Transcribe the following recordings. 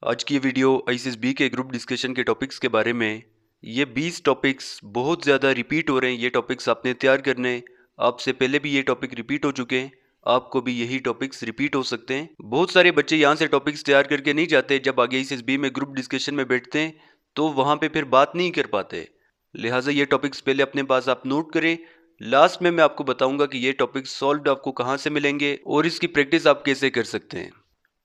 आज की ये वीडियो आईसीएसबी के ग्रुप डिस्कशन के टॉपिक्स के बारे में। ये 20 टॉपिक्स बहुत ज़्यादा रिपीट हो रहे हैं। ये टॉपिक्स आपने तैयार करने हैं। आपसे पहले भी ये टॉपिक रिपीट हो चुके हैं, आपको भी यही टॉपिक्स रिपीट हो सकते हैं। बहुत सारे बच्चे यहाँ से टॉपिक्स तैयार करके नहीं जाते, जब आगे आईसीएसबी में ग्रुप डिस्कशन में बैठते हैं तो वहाँ पे फिर बात नहीं कर पाते। लिहाजा ये टॉपिक्स पहले अपने पास आप नोट करें। लास्ट में मैं आपको बताऊंगा कि ये टॉपिक्स सॉल्व्ड आपको कहाँ से मिलेंगे और इसकी प्रैक्टिस आप कैसे कर सकते हैं।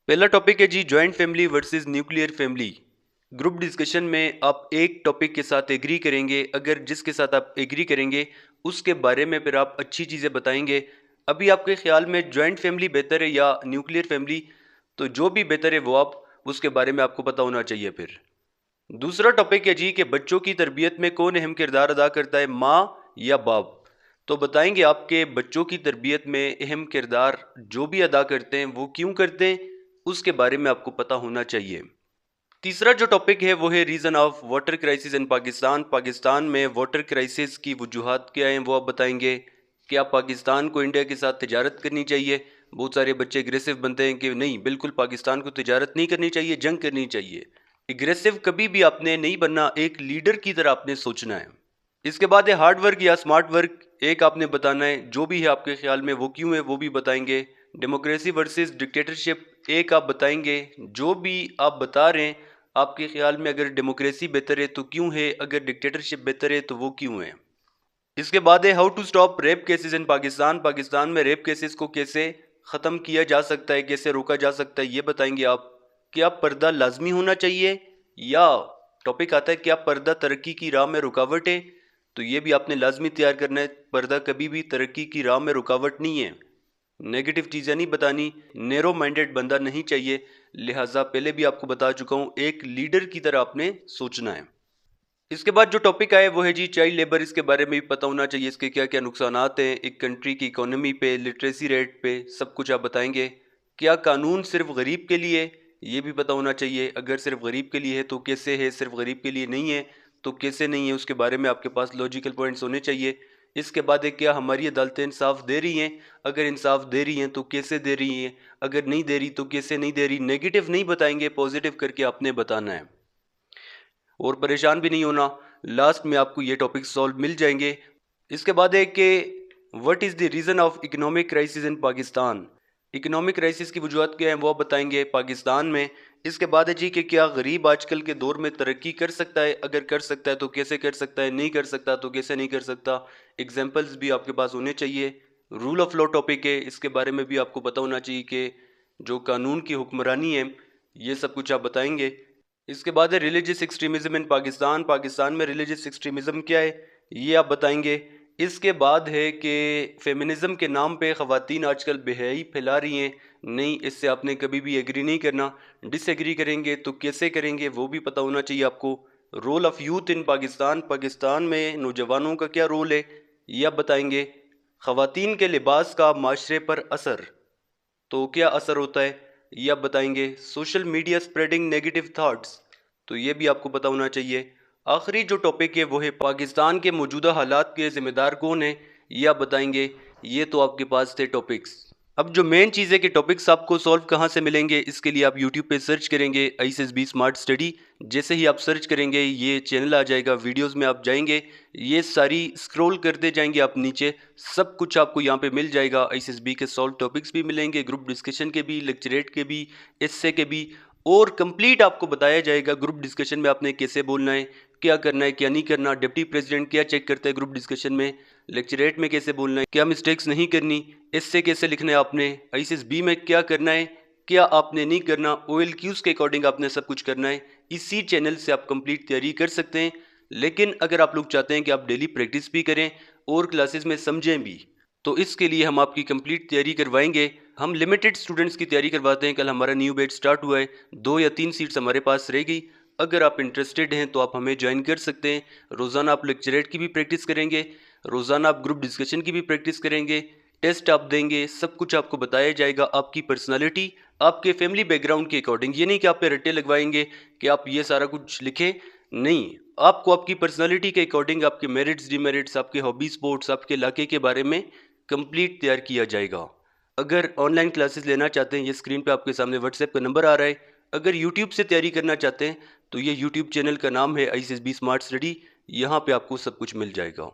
पहला टॉपिक है जी, joint family versus nuclear family. Group discussion में आप एक टॉपिक के साथ एग्री करेंगे, अगर जिसके साथ आप एग्री करेंगे उसके बारे में फिर आप अच्छी चीज़ें बताएंगे। अभी आपके ख्याल में जॉइंट फैमिली बेहतर है या न्यूक्लियर फैमिली, तो जो भी बेहतर है वो आप उसके बारे में आपको पता होना चाहिए। फिर दूसरा टॉपिक है जी कि बच्चों की तरबियत में कौन अहम किरदार अदा करता है, माँ या बाप। तो बताएंगे आपके बच्चों की तरबियत में अहम किरदार जो भी अदा करते हैं वो क्यों करते हैं, उसके बारे में आपको पता होना चाहिए। तीसरा जो टॉपिक है वो है reason of water crisis in Pakistan. Pakistan में वाटर क्राइसिस की वजूहात क्या हैं वो आप बताएंगे। क्या पाकिस्तान को इंडिया के साथ तिजारत करनी चाहिए? बहुत सारे बच्चे एग्रेसिव बनते हैं कि नहीं, बिल्कुल पाकिस्तान को तिजारत नहीं करनी चाहिए, जंग करनी चाहिए। एग्रेसिव कभी भी आपने नहीं बनना, एक लीडर की तरह आपने सोचना है। इसके बाद है हार्ड वर्क या स्मार्ट वर्क। एक आपने बताना है, जो भी है आपके ख्याल में वो क्यों है वो भी बताएंगे। डेमोक्रेसी वर्सेस डिक्टेटरशिप एक आप बताएंगे। जो भी आप बता रहे हैं आपके ख्याल में, अगर डेमोक्रेसी बेहतर है तो क्यों है, अगर डिक्टेटरशिप बेहतर है तो वो क्यों है। इसके बाद है how to stop rape cases in Pakistan. Pakistan में रेप केसेस को कैसे ख़त्म किया जा सकता है, कैसे रोका जा सकता है, ये बताएंगे आप। क्या पर्दा लाजमी होना चाहिए, या टॉपिक आता है क्या पर्दा तरक्की की राह में रुकावट है, तो ये भी आपने लाजमी तैयार करना है। पर्दा कभी भी तरक्की की राह में रुकावट नहीं है। नेगेटिव चीज़ें नहीं बतानी, नैरो माइंडेड बंदा नहीं चाहिए। लिहाजा पहले भी आपको बता चुका हूँ, एक लीडर की तरह आपने सोचना है। इसके बाद जो टॉपिक आए वो है जी चाइल्ड लेबर। इसके बारे में भी पता होना चाहिए, इसके क्या क्या नुकसानात हैं एक कंट्री की इकोनॉमी पे, लिटरेसी रेट पे, सब कुछ आप बताएंगे। क्या कानून सिर्फ गरीब के लिए है, ये भी पता होना चाहिए। अगर सिर्फ गरीब के लिए है तो कैसे है, सिर्फ गरीब के लिए नहीं है तो कैसे नहीं है, उसके बारे में आपके पास लॉजिकल पॉइंट्स होने चाहिए। इसके बाद है क्या हमारी अदालतें इंसाफ दे रही हैं, अगर इंसाफ दे रही हैं तो कैसे दे रही हैं, अगर नहीं दे रही तो कैसे नहीं दे रही। नेगेटिव नहीं बताएंगे, पॉजिटिव करके आपने बताना है और परेशान भी नहीं होना। लास्ट में आपको ये टॉपिक सॉल्व मिल जाएंगे। इसके बाद है कि what is the reason of economic crisis in Pakistan. Economic crisis की वजूहत क्या है वो आप बताएंगे पाकिस्तान में। इसके बाद है जी कि क्या गरीब आजकल के दौर में तरक्की कर सकता है, अगर कर सकता है तो कैसे कर सकता है, नहीं कर सकता तो कैसे नहीं कर सकता। एग्जाम्पल्स भी आपके पास होने चाहिए। रूल ऑफ लॉ टॉपिक है, इसके बारे में भी आपको पता होना चाहिए कि जो कानून की हुक्मरानी है ये सब कुछ आप बताएंगे। इसके बाद है रिलीजियस एक्सट्रीमिज्म इन पाकिस्तान। पाकिस्तान में रिलीजियस एक्सट्रीमिज्म क्या है ये आप बताएंगे। इसके बाद है कि फेमिनिज्म के नाम पे ख़वातीन आजकल बेहयाई फैला रही हैं, नहीं, इससे आपने कभी भी एग्री नहीं करना। डिसएग्री करेंगे तो कैसे करेंगे वो भी पता होना चाहिए आपको। Role of youth in Pakistan. Pakistan में नौजवानों का क्या रोल है ये आप बताएंगे। ख़वातीन के लिबास का माशरे पर असर, तो क्या असर होता है ये आप बताएंगे। Social media spreading negative thoughts, तो ये भी आपको पता होना चाहिए। आखिरी जो टॉपिक है वो है पाकिस्तान के मौजूदा हालात के ज़िम्मेदार कौन है, ये आप बताएंगे। ये तो आपके पास थे टॉपिक्स। अब जो मेन चीज़ है कि टॉपिक्स आपको सॉल्व कहाँ से मिलेंगे, इसके लिए आप यूट्यूब पे सर्च करेंगे आईसीएसबी स्मार्ट स्टडी। जैसे ही आप सर्च करेंगे ये चैनल आ जाएगा, वीडियोस में आप जाएंगे, ये सारी स्क्रॉल करते जाएंगे आप नीचे, सब कुछ आपको यहाँ पे मिल जाएगा। आईसीएसबी के सॉल्व टॉपिक्स भी मिलेंगे, ग्रुप डिस्कशन के भी, लेक्चरेट के भी, एस्से के भी, और कंप्लीट आपको बताया जाएगा ग्रुप डिस्कशन में आपने कैसे बोलना है, क्या करना है क्या नहीं करना, डिप्टी प्रेसिडेंट क्या चेक करता है ग्रुप डिस्कशन में, लेक्चरेट में कैसे बोलना है, क्या मिस्टेक्स नहीं करनी, इससे कैसे लिखना है आपने, आईसीएसबी में क्या करना है क्या आपने नहीं करना, OLQs के अकॉर्डिंग आपने सब कुछ करना है। इसी चैनल से आप कंप्लीट तैयारी कर सकते हैं। लेकिन अगर आप लोग चाहते हैं कि आप डेली प्रैक्टिस भी करें और क्लासेस में समझें भी, तो इसके लिए हम आपकी कंप्लीट तैयारी करवाएंगे। हम लिमिटेड स्टूडेंट्स की तैयारी करवाते हैं। कल हमारा न्यू बैच स्टार्ट हुआ है, 2 या 3 सीट्स हमारे पास रह गई। अगर आप इंटरेस्टेड हैं तो आप हमें ज्वाइन कर सकते हैं। रोज़ाना आप लेक्चरेट की भी प्रैक्टिस करेंगे, रोज़ाना आप ग्रुप डिस्कशन की भी प्रैक्टिस करेंगे, टेस्ट आप देंगे, सब कुछ आपको बताया जाएगा। आपकी पर्सनालिटी, आपके फैमिली बैकग्राउंड के अकॉर्डिंग, ये नहीं कि आप पे रट्टे लगवाएंगे कि आप ये सारा कुछ लिखें, नहीं, आपको आपकी पर्सनालिटी के अकॉर्डिंग आपके मेरिट्स डिमेरिट्स, आपके हॉबी स्पोर्ट्स, आपके इलाके के बारे में कंप्लीट तैयार किया जाएगा। अगर ऑनलाइन क्लासेस लेना चाहते हैं, ये स्क्रीन पे आपके सामने व्हाट्सएप का नंबर आ रहा है, अगर यूट्यूब से तैयारी करना चाहते हैं तो ये यूट्यूब चैनल का नाम है ICSB स्मार्ट स्टडी। यहाँ पे आपको सब कुछ मिल जाएगा।